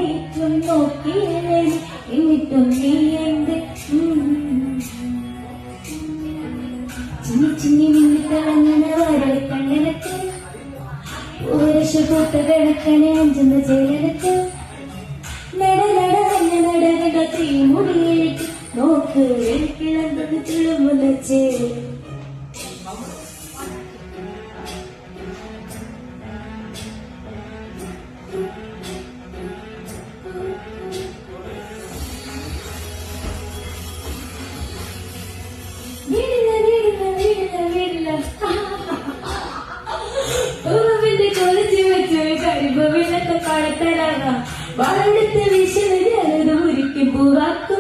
ചുറ്റും നോക്കിയില്ലേ എന്നിട്ടും നീ എന്ത് ചിന്നി ചിന്നി മിന്നി തിളങ്ങുന്ന വരൽ കണ്ണിനത്ത് പൂരശ പൂത്ത കിടക്കനെ അഞ്ചുന്ന ചേലത്ത് നട നട തന്നെ നടകട തീമുടിയിലേക്ക് നോക്ക് വെളിക്കിളമ്പത് തുളുമുന്ന ചേര് കരിമ്പ് വെള്ളത്തെ കളത്തടാകാം വളർത്ത് വിശുദ്ധ ഒരിക്കും പൂവാക്ക